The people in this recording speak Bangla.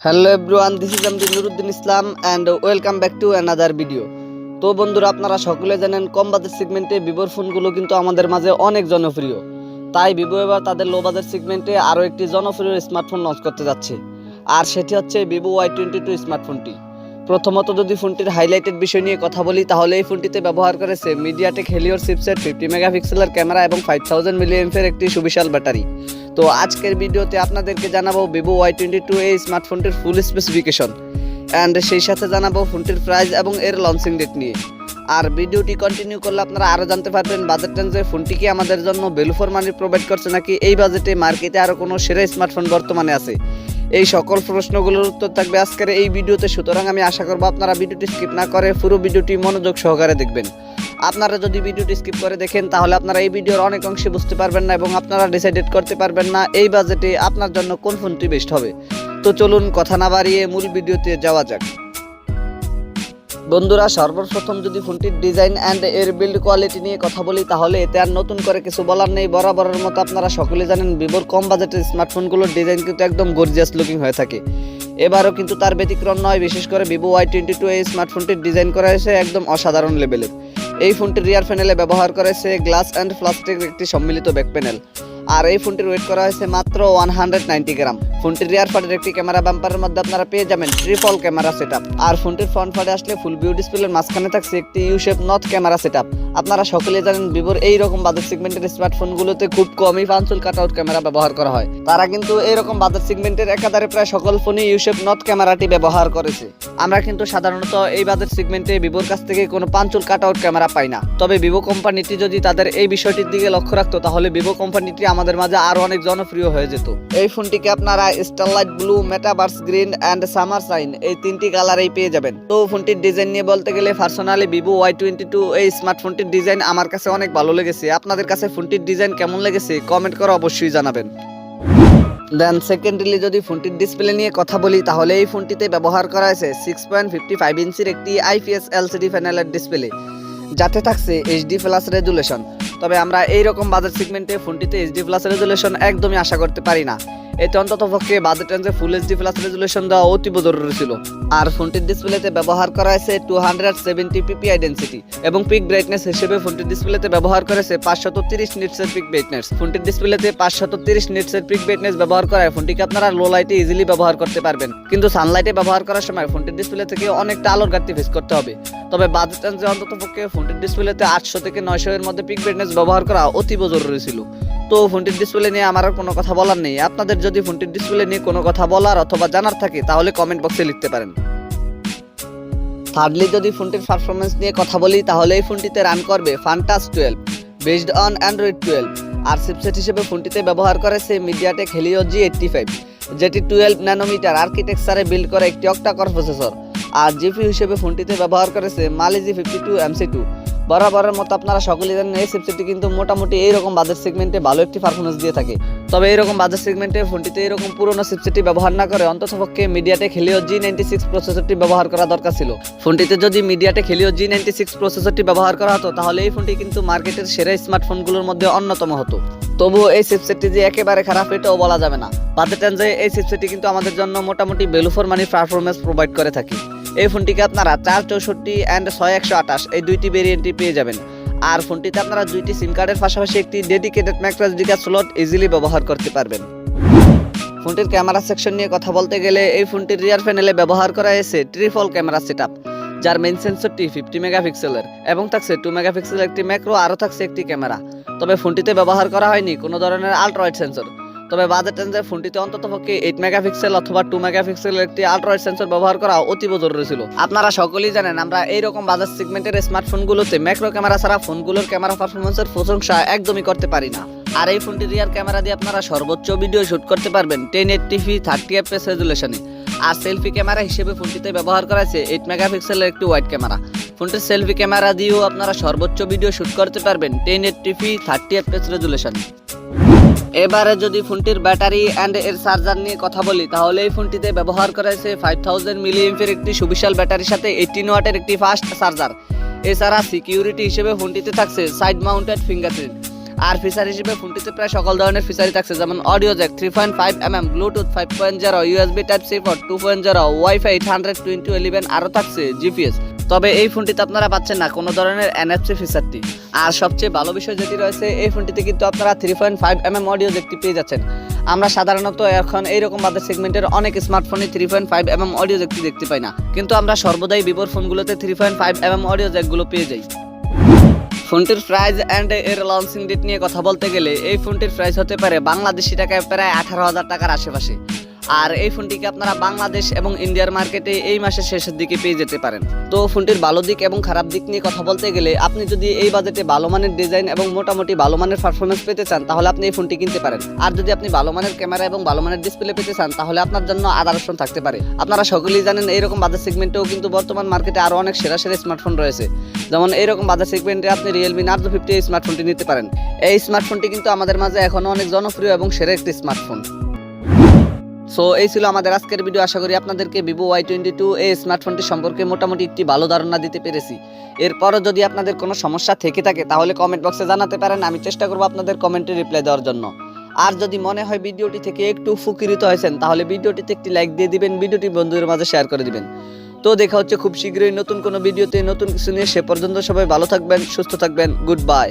Hello everyone, this is MD Nuruddin Islam and welcome back to another video. তো বন্ধুরা, আপনারা সকলে জানেন কম বাজেট সেগমেন্টে ভিভোর ফোনগুলো কিন্তু আমাদের মাঝে অনেক জনপ্রিয়। তাই ভিভো এবার তাদের লো বাজেট সেগমেন্টে আরও একটি জনপ্রিয় স্মার্টফোন লঞ্চ করতে যাচ্ছে, আর সেটি হচ্ছে ভিভো Y22 স্মার্টফোনটি। প্রথমত যদি ফোনটির হাইলাইটেড বিষয় নিয়ে কথা বলি, তাহলে এই ফোনটিতে ব্যবহার করেছে মিডিয়াটেক হেলিওর চিপসেট 50 মেগাপিক্সেলের ক্যামেরা এবং 5000 মিলিঅ্যাম্পের একটি সুবিশাল ব্যাটারি। তো আজকের ভিডিওতে আপনাদেরকে জানাবো ভিভো Y22 এই স্মার্টফোনটির ফুল স্পেসিফিকেশন অ্যান্ড সেই সাথে জানাবো ফোনটির প্রাইস এবং এর লঞ্চিং ডেট নিয়ে। আর ভিডিওটি কন্টিনিউ করলে আপনারা আরও জানতে পারবেন বাজেট রেঞ্জে ফোনটি কি আমাদের জন্য ভ্যালু ফর মানি প্রোভাইড করছে, নাকি এই বাজেটে মার্কেটে আরও কোনো সেরা স্মার্টফোন বর্তমানে আছে। এই সকল প্রশ্নগুলোর উত্তর থাকবে আজকের এই ভিডিওতে, সুতরাং আমি আশা করবো আপনারা ভিডিওটি স্কিপ না করে পুরো ভিডিওটি মনোযোগ সহকারে দেখবেন। আপনারা যদি ভিডিওটি স্কিপ করে দেখেন তাহলে আপনারা এই ভিডিওর অনেক অংশে বুঝতে পারবেন না এবং আপনারা ডিসাইডেড করতে পারবেন না এই বাজেটে আপনার জন্য কোন ফোনটি বেস্ট হবে। তো চলুন কথা না বাড়িয়ে মূল ভিডিওতে যাওয়া যাক। বন্ধুরা, সর্বপ্রথম যদি ফোনটির ডিজাইন অ্যান্ড এর বিল্ড কোয়ালিটি নিয়ে কথা বলি, তাহলে এতে আর নতুন করে কিছু বলার নেই। বরাবরের মতো আপনারা সকলে জানেন ভিভোর কম বাজেটের স্মার্টফোনগুলোর ডিজাইন কিন্তু একদম গর্জিয়াস লুকিং হয়ে থাকে। এবারও কিন্তু তার ব্যতিক্রম নয়। বিশেষ করে ভিভো Y22 এই স্মার্টফোনটির ডিজাইন করা হয়েছে একদম অসাধারণ লেভেলের। এই ফোনটির রিয়ার প্যানেলে ব্যবহার করেছে গ্লাস অ্যান্ড প্লাস্টিকের একটি সম্মিলিত ব্যাক প্যানেল, আর এই ফোনটির ওয়েট করা হয়েছে মাত্র 190 গ্রাম। ফোনটির রিয়ার পার্টের একটি ক্যামেরা বাম্পারের মধ্যে আপনারা পেয়ে যাবেন ট্রিপল ক্যামেরা সেটআপ, আর ফোনটির ফ্রন্ট পার্টে আসলে ফুল ভিউ ডিসপ্লের মাঝখানে থাকছে একটি you shape north camera setup. আপনারা সকলেই জানেন ভিভোর এই রকম বাজেট সেগমেন্টের স্মার্টফোনগুলোতে খুব কমই পাঁচুল কাটআউট ক্যামেরা ব্যবহার করা হয়। তারা কিন্তু এইরকম বাজেট সেগমেন্টের একাধারে প্রায় সকল ফোনই ইউ শেপ নর্থ ক্যামেরাটি ব্যবহার করেছে। আমরা কিন্তু সাধারণত এই বাজেট সেগমেন্টে ভিভোর কাছ থেকে কোনো পাঁচুল কাটআউট ক্যামেরা পাই না। তবে ভিভো কোম্পানিটি যদি তাদের এই বিষয়টির দিকে লক্ষ্য রাখতো, তাহলে ভিভো কোম্পানিটি আমাদের মাঝে আরো অনেক জনপ্রিয় হয়ে যেত। এই ফোনটিকে আপনারা starlight blue, metaverse green and summer shine এই তিনটি কালারেই পেয়ে যাবেন। তো ফোনটির ডিজাইন নিয়ে বলতে গেলে পার্সোনালি ভিভো Y22 এই স্মার্টফোনটির ডিজাইন আমার কাছে অনেক ভালো লেগেছে। আপনাদের কাছে ফোনটির ডিজাইন কেমন লেগেছে কমেন্ট করে অবশ্যই জানাবেন। দেন সেকেন্ডলি যদি ফোনটির ডিসপ্লে নিয়ে কথা বলি, তাহলে এই ফোনটিতে ব্যবহার করা হয়েছে 6.55 ইঞ্চির একটি IPS LCD প্যানেলের ডিসপ্লে, যাতে থাকছে HD প্লাস রেজুলেশন। তবে আমরা এইরকম বাজেট সেগমেন্টে ফোনটিতে HD প্লাস রেজুলেশন একদমই আশা করতে পারি না। এতে অন্তত পক্ষে বাজেট রেঞ্জে ফুল HD প্লাস রেজুলেশন দেওয়া অতীব জরুরি ছিল। আর ফোনটির ডিসপ্লেতে ব্যবহার করা হয়েছে 270 ppi ডেনসিটি এবং পিক ব্রাইটনেস হিসেবে ফোনটির ডিসপ্লেতে ব্যবহার করেছে 530 নিটসের পিক ব্রাইটনেস। ফোনটির ডিসপ্লেতে 530 নিটসের পিক ব্রাইটনেস ব্যবহার করায় ফোনটিকে আপনারা লো লাইটে ইজিলি ব্যবহার করতে পারবেন, কিন্তু সানলাইটে ব্যবহার করার সময় ফোনটির ডিসপ্লে থেকে অনেকটা আলোর ঘাটতি ফেস করতে হবে। তবে বাজেট রেঞ্জে অন্তত পক্ষে ফোনটির ডিসপ্লেতে 800 থেকে 900 এর মধ্যে পিক ব্রাইটনেস ব্যবহার করা অতীব জরুরি ছিল। তো ফোনটির ডিসপ্লে নিয়ে আমার আর কোনো কথা বলার নেই। আপনাদের যদি ফোনটির ডিসপ্লে নিয়ে কোনো কথা বলার অথবা জানার থাকে তাহলে কমেন্ট বক্সে লিখতে পারেন। থার্ডলি যদি ফোনটির পারফরমেন্স নিয়ে কথা বলি, তাহলে এই ফোনটিতে রান করবে ফান্টাস 12 বেসড অন অ্যান্ড্রয়েড 12, আর চিপসেট হিসেবে ফোনটিতে ব্যবহার করেছে মিডিয়াটেক হেলিও G85, যেটি 12 ন্যানোমিটার আর্কিটেকচারে বিল্ড করা একটি অক্টা-কোর প্রসেসর। আর জিপি হিসেবে ফোনটিতে ব্যবহার করেছে Mali G52 MC2। বরাবরের মতো আপনারা সকলেই জানেন এই চিপসেটটি কিন্তু মোটামুটি এইরকম বাজেট সেগমেন্টে ভালো একটি পারফরমেন্স দিয়ে থাকে। তবে এইরকম বাজেট সেগমেন্টে ফোনটিতে এরকম পুরোনো চিপসেটটি ব্যবহার না করে অন্ততপক্ষে মিডিয়াটেক হেলিও G96 প্রসেসরটি ব্যবহার করা দরকার ছিল। ফোনটিতে যদি মিডিয়াটেক হেলিও G96 প্রসেসরটি ব্যবহার করা হতো, তাহলে এই ফোনটি কিন্তু মার্কেটের সেরা স্মার্টফোনগুলোর মধ্যে অন্যতম হতো। তবুও এই চিপসেটটি যে একেবারে খারাপ এটাও বলা যাবে না। বাজেট রেঞ্জে এই চিপসেটটি কিন্তু আমাদের জন্য মোটামুটি value for money performance provide করে থাকে। এই ফোনটিকে আপনারা 464 অ্যান্ড 6128 এই দুইটি ভেরিয়েন্টই পেয়ে যাবেন। আর ফোনটিতে আপনারা দুইটি সিম কার্ডের পাশাপাশি একটি dedicated microSD card slot easily ব্যবহার করতে পারবেন। ফোনটির ক্যামেরা সেকশন নিয়ে কথা বলতে গেলে, এই ফোনটির রিয়ার প্যানেলে ব্যবহার করা হয়েছে ট্রিপল ক্যামেরা সেটআপ, যার মেইন সেন্সরটি 50 মেগাপিক্সেলের এবং থাকছে 2 মেগাপিক্সেলের একটি ম্যাক্রো, আরও থাকছে একটি ক্যামেরা। তবে ফোনটিতে ব্যবহার করা হয়নি কোনো ধরনের আল্ট্রা ওয়াইড সেন্সর। তবে বাজেট রেঞ্জে ফোনটিতে অন্ততপক্ষে 8 মেগাপিক্সেল অথবা 2 মেগাপিক্সেলের একটি আল্ট্রা ওয়াইড সেন্সর ব্যবহার করা অতীব জরুরি ছিল। আপনারা সকলেই জানেন আমরা এইরকম বাজেট সেগমেন্টের স্মার্টফোনগুলোতে ম্যাক্রো ক্যামেরা ছাড়া ফোনগুলোর ক্যামেরা পারফরমেন্সের প্রশংসা একদমই করতে পারি না। আর এই ফোনটির রিয়ার ক্যামেরা দিয়ে আপনারা সর্বোচ্চ ভিডিও শুট করতে পারবেন 1080p 30fps রেজুলেশনে। আর সেলফি ক্যামেরা হিসেবে ফোনটিতে ব্যবহার করা হয়েছে 8 মেগাপিক্সেলের একটি ওয়াইড ক্যামেরা। ফোনটির সেলফি ক্যামেরা দিয়েও আপনারা সর্বোচ্চ ভিডিও শুট করতে পারবেন 1080p 30fps রেজুলেশনে। এবারে যদি ফোনটির ব্যাটারি অ্যান্ড এর চার্জার নিয়ে কথা বলি, তাহলে এই ফোনটিতে ব্যবহার করা হয়েছে 5000 মিলিঅ্যাম্পের একটি সুবিশাল ব্যাটারির সাথে 18 ওয়াটের একটি ফাস্ট চার্জার। এছাড়া সিকিউরিটি হিসেবে ফোনটিতে থাকছে সাইড মাউন্টেড ফিঙ্গারপ্রিন্ট। আর ফিচার হিসেবে ফোনটিতে প্রায় সকল ধরনের ফিচারই থাকছে, যেমন audio jack 3.5mm, Bluetooth 5.0, USB type C port 2.0, wifi 802.11, আরও থাকছে জিপিএস। তবে এই ফোনটিতে আপনারা পাচ্ছেন না কোনো ধরনের এনএফসি ফিচারটি। আর সবচেয়ে ভালো বিষয় যেটি রয়েছে, এই ফোনটিতে কিন্তু আপনারা 3.5mm অডিও জ্যাকটি পেয়ে যাচ্ছেন। আমরা সাধারণত এখন এইরকম বাজেট সেগমেন্টের অনেক স্মার্টফোনে 3.5mm অডিও জ্যাকটি দেখতে পাই না, কিন্তু আমরা সর্বদাই ভিভোর ফোনগুলোতে 3.5mm অডিও জ্যাকগুলো পেয়ে যাই। ফোনটির প্রাইস অ্যান্ড এর লঞ্চিং ডেট নিয়ে কথা বলতে গেলে এই ফোনটির প্রাইস হতে পারে বাংলাদেশি টাকায় প্রায় 18,000 টাকার আশেপাশে। আর এই ফোনটিকে আপনারা বাংলাদেশ এবং ইন্ডিয়ার মার্কেটে এই মাসের শেষের দিকে পেয়ে যেতে পারেন। তো ফোনটির ভালো দিক এবং খারাপ দিক নিয়ে কথা বলতে গেলে, আপনি যদি এই বাজেটে ভালো মানের ডিজাইন এবং মোটামুটি ভালো মানের পারফরমেন্স পেতে চান তাহলে আপনি এই ফোনটি কিনতে পারেন। আর যদি আপনি ভালো মানের ক্যামেরা এবং ভালো মানের ডিসপ্লে পেতে চান তাহলে আপনার জন্য আদার অপশন থাকতে পারে। আপনারা সকলেই জানেন এইরকম বাজেট সেগমেন্টেও কিন্তু বর্তমান মার্কেটে আরও অনেক সেরা সেরা স্মার্টফোন রয়েছে। যেমন এইরকম বাজেট সেগমেন্টে আপনি রিয়েলমি নার্জো 50 এই স্মার্টফোনটি নিতে পারেন। এই স্মার্টফোনটি কিন্তু আমাদের মাঝে এখনও অনেক জনপ্রিয় এবং সেরা একটি স্মার্টফোন। সো এই ছিল আমাদের আজকের ভিডিও। আশা করি আপনাদেরকে ভিভো Y22 এই স্মার্টফোনটি সম্পর্কে মোটামুটি একটি ভালো ধারণা দিতে পেরেছি। এরপরও যদি আপনাদের কোনো সমস্যা থেকে থাকে তাহলে কমেন্ট বক্সে জানাতে পারেন, আমি চেষ্টা করব আপনাদের কমেন্টে রিপ্লাই দেওয়ার জন্য। আর যদি মনে হয় ভিডিওটি থেকে একটু উপকৃত হয়েছেন তাহলে ভিডিওটিতে একটি লাইক দিয়ে দিবেন, ভিডিওটি বন্ধুদের মাঝে শেয়ার করে দিবেন। তো দেখা হচ্ছে খুব শীঘ্রই নতুন কোনো ভিডিওতে নতুন কিছু নিয়ে। সে পর্যন্ত সবাই ভালো থাকবেন, সুস্থ থাকবেন। Good bye.